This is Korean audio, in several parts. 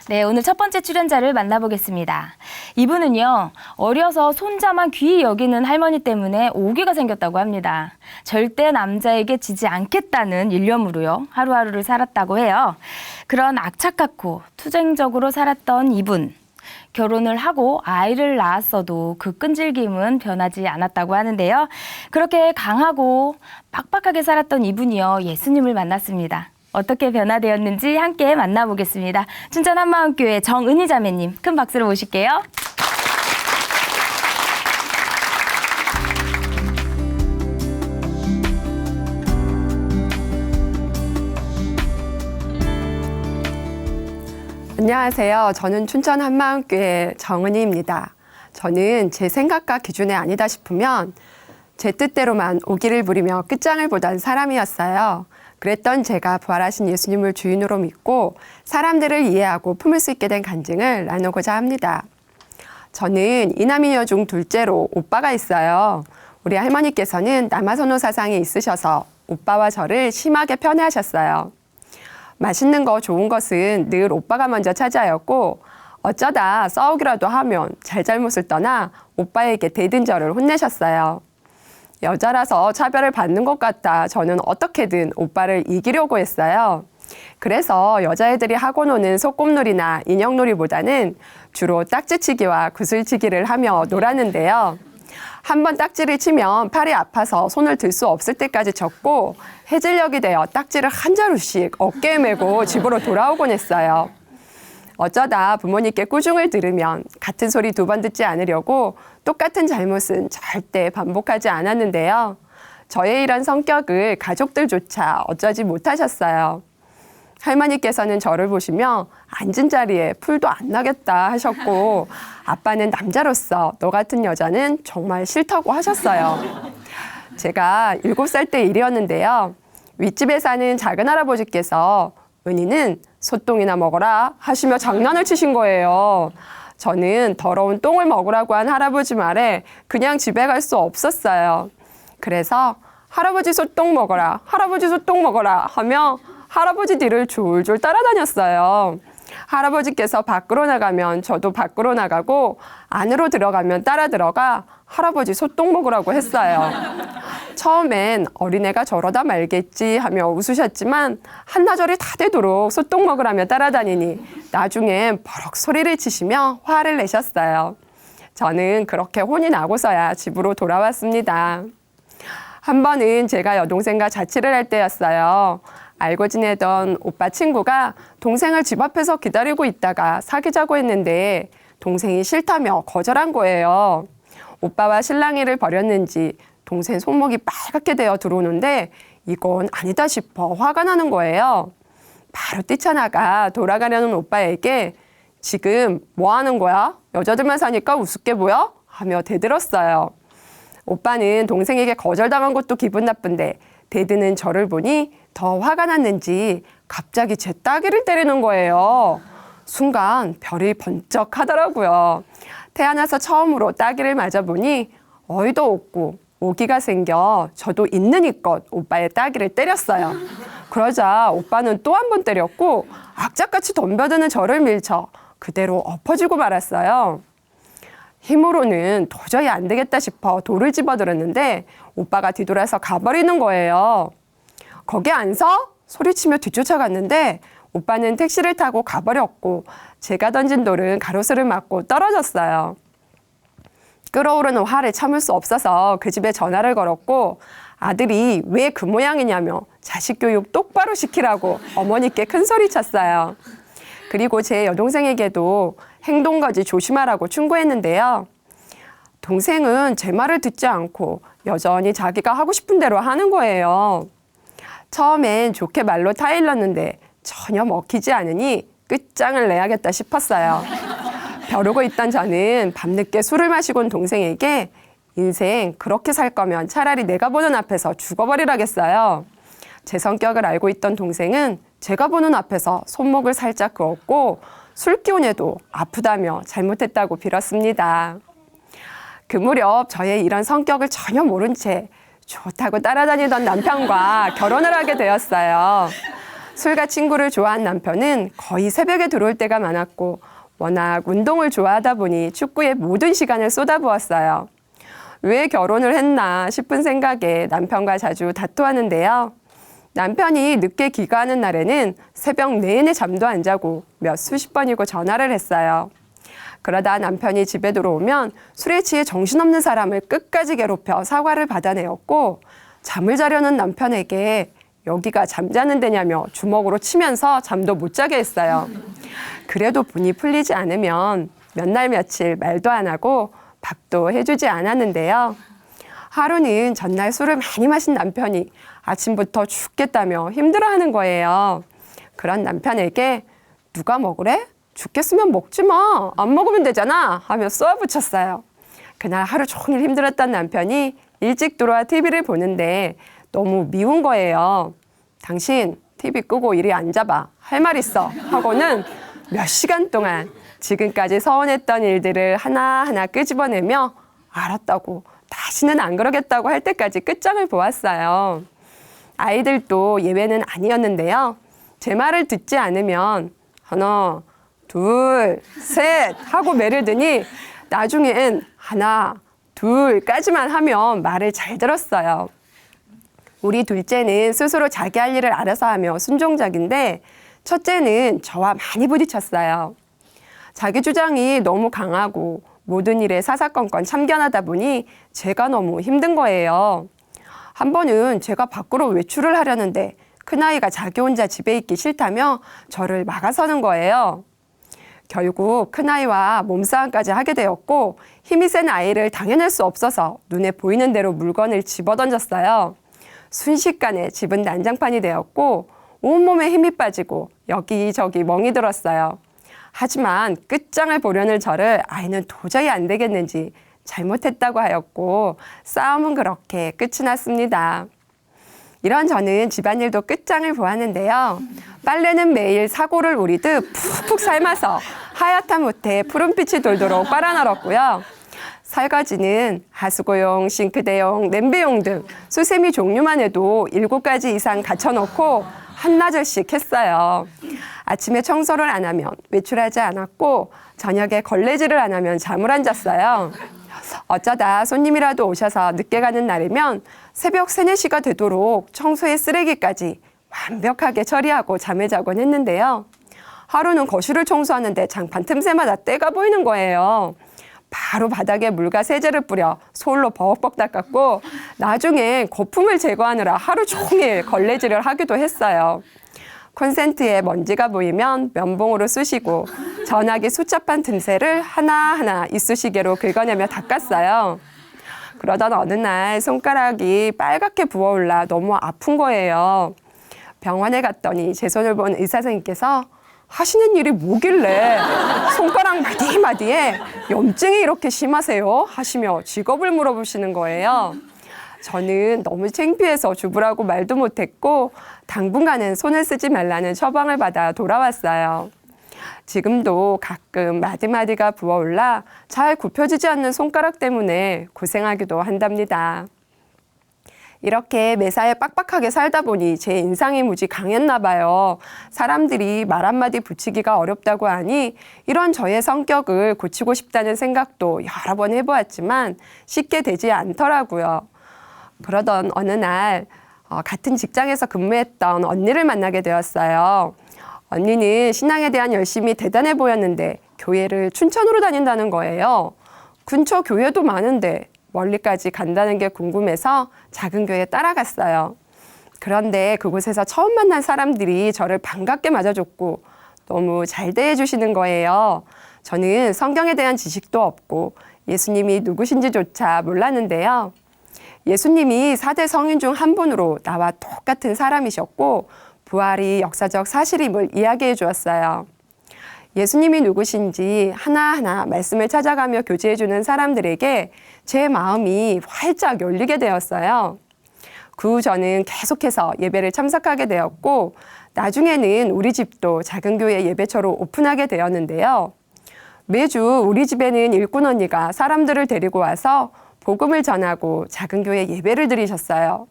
네, 오늘 첫 번째 출연자를 만나보겠습니다. 이분은요, 어려서 손자만 귀히 여기는 할머니 때문에 오기가 생겼다고 합니다. 절대 남자에게 지지 않겠다는 일념으로요, 하루하루를 살았다고 해요. 그런 악착같고 투쟁적으로 살았던 이분. 결혼을 하고 아이를 낳았어도 그 끈질김은 변하지 않았다고 하는데요. 그렇게 강하고 빡빡하게 살았던 이분이요, 예수님을 만났습니다. 어떻게 변화되었는지 함께 만나보겠습니다. 춘천 한마음교회 정은희 자매님, 큰 박수로 모실게요. 안녕하세요. 저는 춘천 한마음교회 정은희입니다. 저는 제 생각과 기준에 아니다 싶으면 제 뜻대로만 오기를 부리며 끝장을 보던 사람이었어요. 그랬던 제가 부활하신 예수님을 주인으로 믿고 사람들을 이해하고 품을 수 있게 된 간증을 나누고자 합니다. 저는 이남이녀 중 둘째로 오빠가 있어요. 우리 할머니께서는 남아선호 사상이 있으셔서 오빠와 저를 심하게 편애하셨어요. 맛있는 거 좋은 것은 늘 오빠가 먼저 차지하였고 어쩌다 싸우기라도 하면 잘잘못을 떠나 오빠에게 대든 저를 혼내셨어요. 여자라서 차별을 받는 것 같아 저는 어떻게든 오빠를 이기려고 했어요. 그래서 여자애들이 하고 노는 소꿉놀이나 인형놀이보다는 주로 딱지치기와 구슬치기를 하며 놀았는데요. 한번 딱지를 치면 팔이 아파서 손을 들 수 없을 때까지 쳤고 해질녘이 되어 딱지를 한 자루씩 어깨에 메고 집으로 돌아오곤 했어요. 어쩌다 부모님께 꾸중을 들으면 같은 소리 두 번 듣지 않으려고 똑같은 잘못은 절대 반복하지 않았는데요. 저의 이런 성격을 가족들조차 어쩌지 못하셨어요. 할머니께서는 저를 보시며 앉은 자리에 풀도 안 나겠다 하셨고 아빠는 남자로서 너 같은 여자는 정말 싫다고 하셨어요. 제가 7살 때 일이었는데요. 윗집에 사는 작은 할아버지께서 은희는 소똥이나 먹어라 하시며 장난을 치신 거예요. 저는 더러운 똥을 먹으라고 한 할아버지 말에 그냥 집에 갈 수 없었어요. 그래서 할아버지 소똥 먹어라, 할아버지 소똥 먹어라 하며 할아버지 뒤를 졸졸 따라다녔어요. 할아버지께서 밖으로 나가면 저도 밖으로 나가고 안으로 들어가면 따라 들어가 할아버지 소똥 먹으라고 했어요. 처음엔 어린애가 저러다 말겠지 하며 웃으셨지만 한나절이 다 되도록 소똥 먹으라며 따라다니니 나중엔 버럭 소리를 치시며 화를 내셨어요. 저는 그렇게 혼이 나고서야 집으로 돌아왔습니다. 한 번은 제가 여동생과 자취를 할 때였어요. 알고 지내던 오빠 친구가 동생을 집 앞에서 기다리고 있다가 사귀자고 했는데 동생이 싫다며 거절한 거예요. 오빠와 실랑이를 벌였는지 동생 손목이 빨갛게 되어 들어오는데 이건 아니다 싶어 화가 나는 거예요. 바로 뛰쳐나가 돌아가려는 오빠에게 지금 뭐 하는 거야? 여자들만 사니까 우습게 보여? 하며 대들었어요. 오빠는 동생에게 거절당한 것도 기분 나쁜데 대드는 저를 보니 더 화가 났는지 갑자기 제 따귀를 때리는 거예요. 순간 별이 번쩍 하더라고요. 태어나서 처음으로 따귀를 맞아보니 어이도 없고 오기가 생겨 저도 있는 힘껏 오빠의 따귀를 때렸어요. 그러자 오빠는 또 한 번 때렸고 악착같이 덤벼드는 저를 밀쳐 그대로 엎어지고 말았어요. 힘으로는 도저히 안 되겠다 싶어 돌을 집어들었는데 오빠가 뒤돌아서 가버리는 거예요. 거기 안 서? 소리치며 뒤쫓아갔는데 오빠는 택시를 타고 가버렸고 제가 던진 돌은 가로수를 맞고 떨어졌어요. 끓어오르는 화를 참을 수 없어서 그 집에 전화를 걸었고 아들이 왜 그 모양이냐며 자식 교육 똑바로 시키라고 어머니께 큰 소리 쳤어요. 그리고 제 여동생에게도 행동거지 조심하라고 충고했는데요. 동생은 제 말을 듣지 않고 여전히 자기가 하고 싶은 대로 하는 거예요. 처음엔 좋게 말로 타일렀는데 전혀 먹히지 않으니 끝장을 내야겠다 싶었어요. 벼르고 있던 저는 밤늦게 술을 마시고 온 동생에게 인생 그렇게 살 거면 차라리 내가 보는 앞에서 죽어버리라겠어요. 제 성격을 알고 있던 동생은 제가 보는 앞에서 손목을 살짝 그었고 술 기운에도 아프다며 잘못했다고 빌었습니다. 그 무렵 저의 이런 성격을 전혀 모른 채 좋다고 따라다니던 남편과 결혼을 하게 되었어요. 술과 친구를 좋아한 남편은 거의 새벽에 들어올 때가 많았고 워낙 운동을 좋아하다 보니 축구에 모든 시간을 쏟아부었어요. 왜 결혼을 했나 싶은 생각에 남편과 자주 다투었는데요. 남편이 늦게 귀가하는 날에는 새벽 내내 잠도 안 자고 몇 수십 번이고 전화를 했어요. 그러다 남편이 집에 들어오면 술에 취해 정신없는 사람을 끝까지 괴롭혀 사과를 받아내었고 잠을 자려는 남편에게 여기가 잠자는 데냐며 주먹으로 치면서 잠도 못 자게 했어요. 그래도 분이 풀리지 않으면 몇 날 며칠 말도 안 하고 밥도 해주지 않았는데요. 하루는 전날 술을 많이 마신 남편이 아침부터 죽겠다며 힘들어하는 거예요. 그런 남편에게 누가 먹으래? 죽겠으면 먹지 마. 안 먹으면 되잖아. 하며 쏘아붙였어요. 그날 하루 종일 힘들었던 남편이 일찍 들어와 TV를 보는데 너무 미운 거예요. 당신 TV 끄고 이리 앉아봐. 할 말 있어. 하고는 몇 시간 동안 지금까지 서운했던 일들을 하나하나 끄집어내며 알았다고 다시는 안 그러겠다고 할 때까지 끝장을 보았어요. 아이들도 예외는 아니었는데요. 제 말을 듣지 않으면 하나, 둘, 셋 하고 매를 드니 나중엔 하나, 둘까지만 하면 말을 잘 들었어요. 우리 둘째는 스스로 자기 할 일을 알아서 하며 순종적인데 첫째는 저와 많이 부딪혔어요. 자기 주장이 너무 강하고 모든 일에 사사건건 참견하다 보니 제가 너무 힘든 거예요. 한 번은 제가 밖으로 외출을 하려는데 큰아이가 자기 혼자 집에 있기 싫다며 저를 막아서는 거예요. 결국 큰아이와 몸싸움까지 하게 되었고 힘이 센 아이를 당해낼 수 없어서 눈에 보이는 대로 물건을 집어던졌어요. 순식간에 집은 난장판이 되었고 온몸에 힘이 빠지고 여기저기 멍이 들었어요. 하지만 끝장을 보려는 저를 아이는 도저히 안 되겠는지 잘못했다고 하였고 싸움은 그렇게 끝이 났습니다. 이런 저는 집안일도 끝장을 보았는데요. 빨래는 매일 사고를 우리듯 푹푹 삶아서 하얗다 못해 푸른빛이 돌도록 빨아널었고요. 설거지는 하수구용, 싱크대용, 냄비용 등 수세미 종류만 해도 7가지 이상 갖춰놓고 한나절씩 했어요. 아침에 청소를 안 하면 외출하지 않았고 저녁에 걸레질을 안 하면 잠을 안 잤어요. 어쩌다 손님이라도 오셔서 늦게 가는 날이면 새벽 3, 4시가 되도록 청소에 쓰레기까지 완벽하게 처리하고 잠을 자곤 했는데요. 하루는 거실을 청소하는데 장판 틈새마다 때가 보이는 거예요. 바로 바닥에 물과 세제를 뿌려 솔로 버벅버벅 닦았고 나중에 거품을 제거하느라 하루 종일 걸레질을 하기도 했어요. 콘센트에 먼지가 보이면 면봉으로 쑤시고 전화기 수첩판 틈새를 하나하나 이쑤시개로 긁어내며 닦았어요. 그러던 어느 날 손가락이 빨갛게 부어올라 너무 아픈 거예요. 병원에 갔더니 제 손을 본 의사 선생님께서 하시는 일이 뭐길래 손가락 마디마디에 염증이 이렇게 심하세요? 하시며 직업을 물어보시는 거예요. 저는 너무 창피해서 주부라고 말도 못했고 당분간은 손을 쓰지 말라는 처방을 받아 돌아왔어요. 지금도 가끔 마디마디가 부어올라 잘 굽혀지지 않는 손가락 때문에 고생하기도 한답니다. 이렇게 매사에 빡빡하게 살다 보니 제 인상이 무지 강했나 봐요. 사람들이 말 한마디 붙이기가 어렵다고 하니 이런 저의 성격을 고치고 싶다는 생각도 여러 번 해보았지만 쉽게 되지 않더라고요. 그러던 어느 날 같은 직장에서 근무했던 언니를 만나게 되었어요. 언니는 신앙에 대한 열심이 대단해 보였는데 교회를 춘천으로 다닌다는 거예요. 근처 교회도 많은데 멀리까지 간다는 게 궁금해서 작은 교회에 따라갔어요. 그런데 그곳에서 처음 만난 사람들이 저를 반갑게 맞아줬고 너무 잘 대해주시는 거예요. 저는 성경에 대한 지식도 없고 예수님이 누구신지조차 몰랐는데요. 예수님이 4대 성인 중 한 분으로 나와 똑같은 사람이셨고 부활이 역사적 사실임을 이야기해 주었어요. 예수님이 누구신지 하나하나 말씀을 찾아가며 교제해주는 사람들에게 제 마음이 활짝 열리게 되었어요. 그 후 저는 계속해서 예배를 참석하게 되었고 나중에는 우리 집도 작은 교회 예배처로 오픈하게 되었는데요. 매주 우리 집에는 일꾼 언니가 사람들을 데리고 와서 복음을 전하고 작은 교회 예배를 드리셨어요.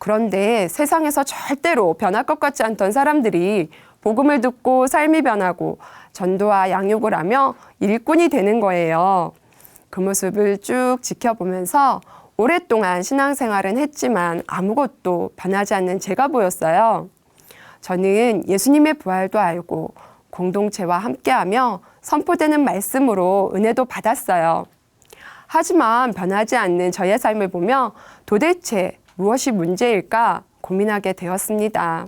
그런데 세상에서 절대로 변할 것 같지 않던 사람들이 복음을 듣고 삶이 변하고 전도와 양육을 하며 일꾼이 되는 거예요. 그 모습을 쭉 지켜보면서 오랫동안 신앙생활은 했지만 아무것도 변하지 않는 제가 보였어요. 저는 예수님의 부활도 알고 공동체와 함께하며 선포되는 말씀으로 은혜도 받았어요. 하지만 변하지 않는 저의 삶을 보며 도대체 무엇이 문제일까 고민하게 되었습니다.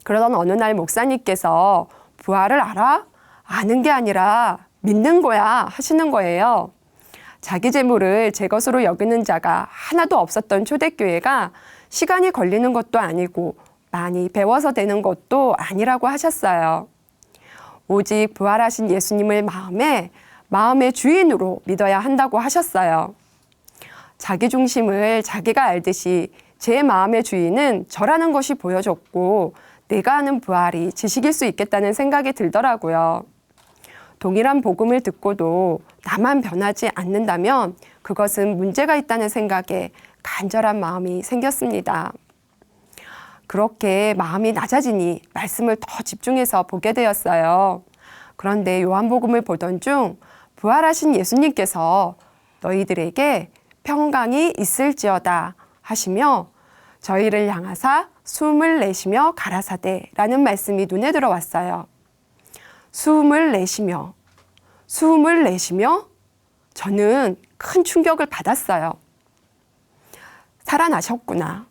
그러던 어느 날 목사님께서 부활을 알아? 아는 게 아니라 믿는 거야 하시는 거예요. 자기 재물을 제 것으로 여기는 자가 하나도 없었던 초대교회가 시간이 걸리는 것도 아니고 많이 배워서 되는 것도 아니라고 하셨어요. 오직 부활하신 예수님을 마음의 주인으로 믿어야 한다고 하셨어요. 자기 중심을 자기가 알듯이 제 마음의 주인은 저라는 것이 보여졌고 내가 아는 부활이 지식일 수 있겠다는 생각이 들더라고요. 동일한 복음을 듣고도 나만 변하지 않는다면 그것은 문제가 있다는 생각에 간절한 마음이 생겼습니다. 그렇게 마음이 낮아지니 말씀을 더 집중해서 보게 되었어요. 그런데 요한복음을 보던 중 부활하신 예수님께서 너희들에게 평강이 있을지어다 하시며 저희를 향하사 숨을 내쉬며 가라사대라는 말씀이 눈에 들어왔어요. 숨을 내쉬며 저는 큰 충격을 받았어요. 살아나셨구나.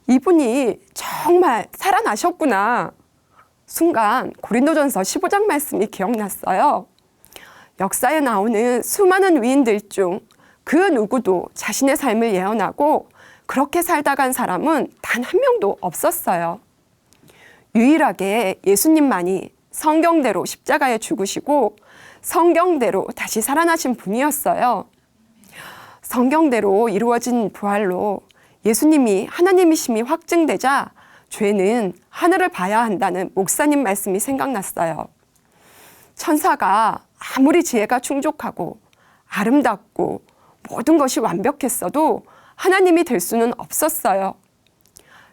이분이 정말 살아나셨구나. 순간 고린도전서 15장 말씀이 기억났어요. 역사에 나오는 수많은 위인들 중 그 누구도 자신의 삶을 예언하고 그렇게 살다 간 사람은 단 한 명도 없었어요. 유일하게 예수님만이 성경대로 십자가에 죽으시고 성경대로 다시 살아나신 분이었어요. 성경대로 이루어진 부활로 예수님이 하나님이심이 확증되자 죄는 하늘을 봐야 한다는 목사님 말씀이 생각났어요. 천사가 아무리 지혜가 충족하고 아름답고 모든 것이 완벽했어도 하나님이 될 수는 없었어요.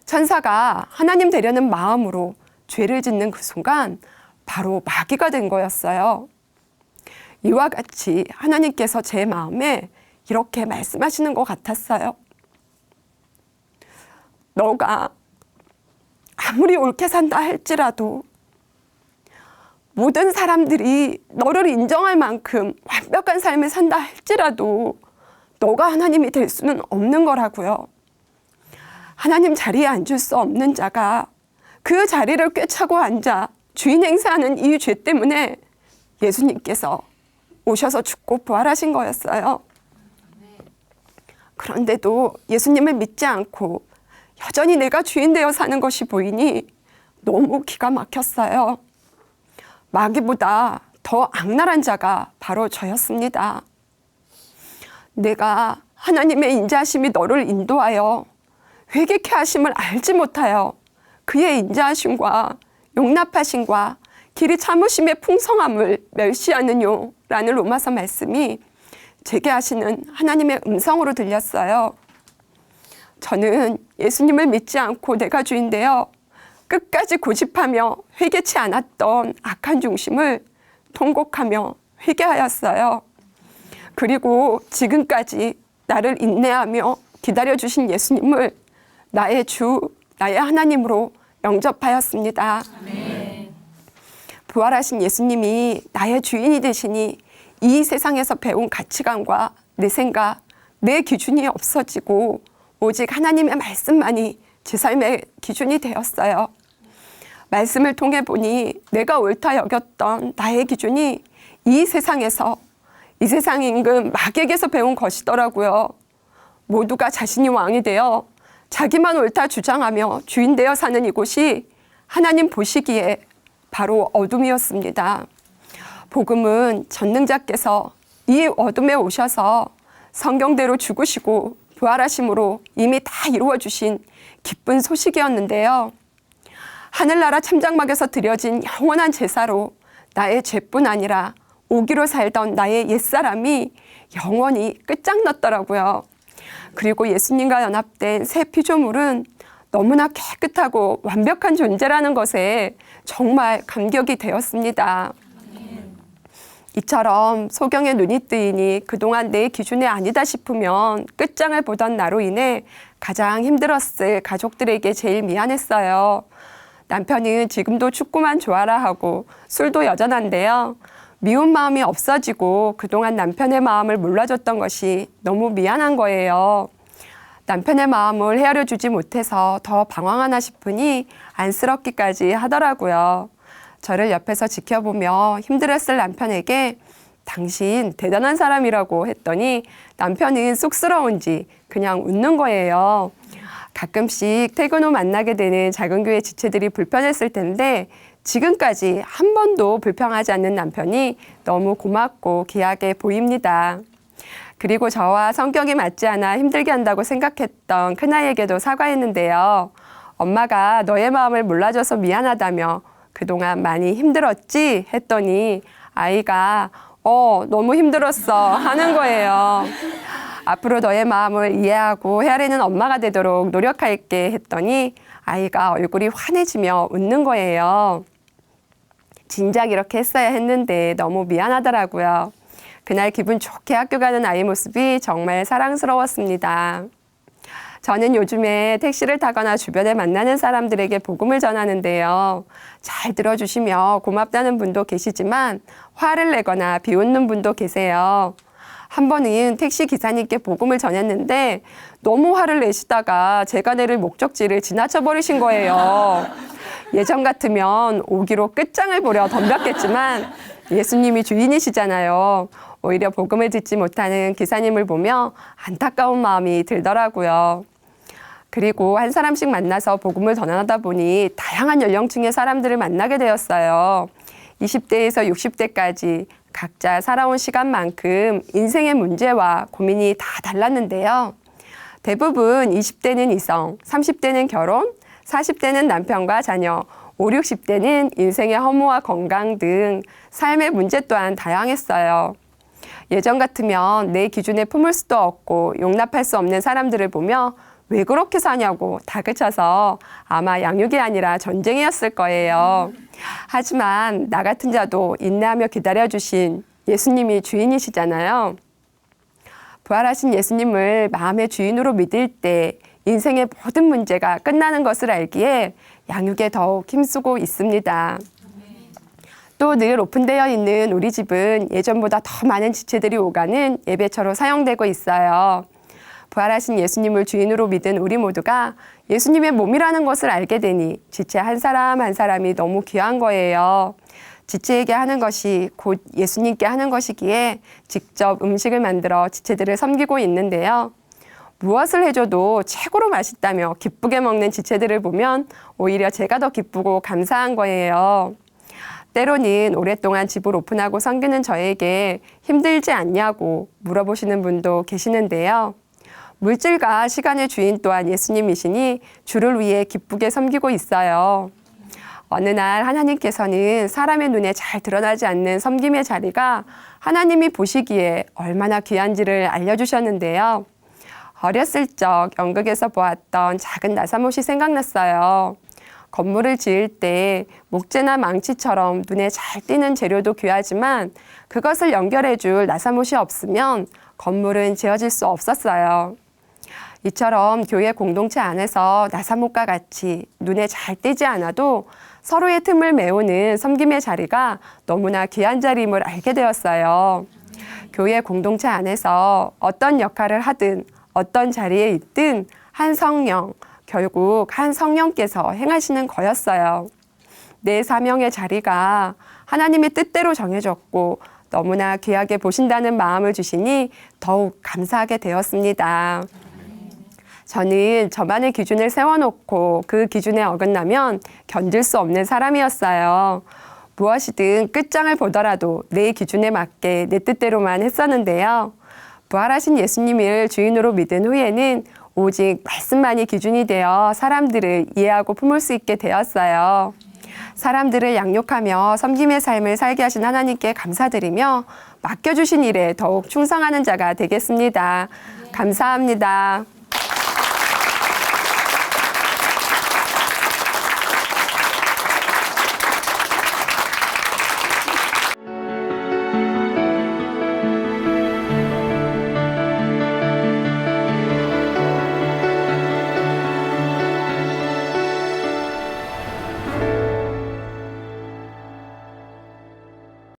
천사가 하나님 되려는 마음으로 죄를 짓는 그 순간 바로 마귀가 된 거였어요. 이와 같이 하나님께서 제 마음에 이렇게 말씀하시는 것 같았어요. 너가 아무리 옳게 산다 할지라도 모든 사람들이 너를 인정할 만큼 완벽한 삶을 산다 할지라도 너가 하나님이 될 수는 없는 거라고요. 하나님 자리에 앉을 수 없는 자가 그 자리를 꿰차고 앉아 주인 행세하는 이 죄 때문에 예수님께서 오셔서 죽고 부활하신 거였어요. 그런데도 예수님을 믿지 않고 여전히 내가 주인 되어 사는 것이 보이니 너무 기가 막혔어요. 마귀보다 더 악랄한 자가 바로 저였습니다. 내가 하나님의 인자하심이 너를 인도하여 회개케 하심을 알지 못하여 그의 인자하심과 용납하심과 길이 참으심의 풍성함을 멸시하느뇨 라는 로마서 말씀이 제게 하시는 하나님의 음성으로 들렸어요. 저는 예수님을 믿지 않고 내가 주인되어 끝까지 고집하며 회개치 않았던 악한 중심을 통곡하며 회개하였어요. 그리고 지금까지 나를 인내하며 기다려주신 예수님을 나의 주, 나의 하나님으로 영접하였습니다. 아멘. 부활하신 예수님이 나의 주인이 되시니 이 세상에서 배운 가치관과 내 생각, 내 기준이 없어지고 오직 하나님의 말씀만이 제 삶의 기준이 되었어요. 말씀을 통해 보니 내가 옳다 여겼던 나의 기준이 이 세상에서 이 세상 임금 마귀에게서 배운 것이더라고요. 모두가 자신이 왕이 되어 자기만 옳다 주장하며 주인 되어 사는 이곳이 하나님 보시기에 바로 어둠이었습니다. 복음은 전능자께서 이 어둠에 오셔서 성경대로 죽으시고 부활하심으로 이미 다 이루어 주신 기쁜 소식이었는데요. 하늘나라 참장막에서 드려진 영원한 제사로 나의 죄뿐 아니라 오기로 살던 나의 옛사람이 영원히 끝장났더라고요. 그리고 예수님과 연합된 새 피조물은 너무나 깨끗하고 완벽한 존재라는 것에 정말 감격이 되었습니다. 이처럼 소경의 눈이 뜨이니 그동안 내 기준에 아니다 싶으면 끝장을 보던 나로 인해 가장 힘들었을 가족들에게 제일 미안했어요. 남편은 지금도 축구만 좋아라 하고 술도 여전한데요. 미운 마음이 없어지고 그동안 남편의 마음을 몰라줬던 것이 너무 미안한 거예요. 남편의 마음을 헤아려 주지 못해서 더 방황하나 싶으니 안쓰럽기까지 하더라고요. 저를 옆에서 지켜보며 힘들었을 남편에게 당신 대단한 사람이라고 했더니 남편은 쑥스러운지 그냥 웃는 거예요. 가끔씩 퇴근 후 만나게 되는 작은 교회 지체들이 불편했을 텐데 지금까지 한 번도 불평하지 않는 남편이 너무 고맙고 귀하게 보입니다. 그리고 저와 성격이 맞지 않아 힘들게 한다고 생각했던 큰아이에게도 사과했는데요. 엄마가 너의 마음을 몰라줘서 미안하다며 그동안 많이 힘들었지? 했더니 아이가 너무 힘들었어 하는 거예요. 앞으로 너의 마음을 이해하고 헤아리는 엄마가 되도록 노력할게 했더니 아이가 얼굴이 환해지며 웃는 거예요. 진작 이렇게 했어야 했는데 너무 미안하더라고요. 그날 기분 좋게 학교 가는 아이 모습이 정말 사랑스러웠습니다. 저는 요즘에 택시를 타거나 주변에 만나는 사람들에게 복음을 전하는데요. 잘 들어주시며 고맙다는 분도 계시지만 화를 내거나 비웃는 분도 계세요. 한 번은 택시 기사님께 복음을 전했는데 너무 화를 내시다가 제가 내릴 목적지를 지나쳐 버리신 거예요. 예전 같으면 오기로 끝장을 보려 덤볐겠지만 예수님이 주인이시잖아요. 오히려 복음을 듣지 못하는 기사님을 보며 안타까운 마음이 들더라고요. 그리고 한 사람씩 만나서 복음을 전하다 보니 다양한 연령층의 사람들을 만나게 되었어요. 20대에서 60대까지 각자 살아온 시간만큼 인생의 문제와 고민이 다 달랐는데요. 대부분 20대는 이성, 30대는 결혼, 40대는 남편과 자녀, 5, 60대는 인생의 허무와 건강 등 삶의 문제 또한 다양했어요. 예전 같으면 내 기준에 품을 수도 없고 용납할 수 없는 사람들을 보며 왜 그렇게 사냐고 다그쳐서 아마 양육이 아니라 전쟁이었을 거예요. 하지만 나 같은 자도 인내하며 기다려주신 예수님이 주인이시잖아요. 부활하신 예수님을 마음의 주인으로 믿을 때 인생의 모든 문제가 끝나는 것을 알기에 양육에 더욱 힘쓰고 있습니다. 또 늘 오픈되어 있는 우리 집은 예전보다 더 많은 지체들이 오가는 예배처로 사용되고 있어요. 부활하신 예수님을 주인으로 믿은 우리 모두가 예수님의 몸이라는 것을 알게 되니 지체 한 사람 한 사람이 너무 귀한 거예요. 지체에게 하는 것이 곧 예수님께 하는 것이기에 직접 음식을 만들어 지체들을 섬기고 있는데요. 무엇을 해줘도 최고로 맛있다며 기쁘게 먹는 지체들을 보면 오히려 제가 더 기쁘고 감사한 거예요. 때로는 오랫동안 집을 오픈하고 섬기는 저에게 힘들지 않냐고 물어보시는 분도 계시는데요. 물질과 시간의 주인 또한 예수님이시니 주를 위해 기쁘게 섬기고 있어요. 어느 날 하나님께서는 사람의 눈에 잘 드러나지 않는 섬김의 자리가 하나님이 보시기에 얼마나 귀한지를 알려주셨는데요. 어렸을 적 연극에서 보았던 작은 나사못이 생각났어요. 건물을 지을 때 목재나 망치처럼 눈에 잘 띄는 재료도 귀하지만 그것을 연결해 줄 나사못이 없으면 건물은 지어질 수 없었어요. 이처럼 교회 공동체 안에서 나사못과 같이 눈에 잘 띄지 않아도 서로의 틈을 메우는 섬김의 자리가 너무나 귀한 자리임을 알게 되었어요. 교회 공동체 안에서 어떤 역할을 하든 어떤 자리에 있든 한 성령, 결국 한 성령께서 행하시는 거였어요. 내 사명의 자리가 하나님의 뜻대로 정해졌고 너무나 귀하게 보신다는 마음을 주시니 더욱 감사하게 되었습니다. 저는 저만의 기준을 세워놓고 그 기준에 어긋나면 견딜 수 없는 사람이었어요. 무엇이든 끝장을 보더라도 내 기준에 맞게 내 뜻대로만 했었는데요. 부활하신 예수님을 주인으로 믿은 후에는 오직 말씀만이 기준이 되어 사람들을 이해하고 품을 수 있게 되었어요. 사람들을 양육하며 섬김의 삶을 살게 하신 하나님께 감사드리며 맡겨주신 일에 더욱 충성하는 자가 되겠습니다. 감사합니다.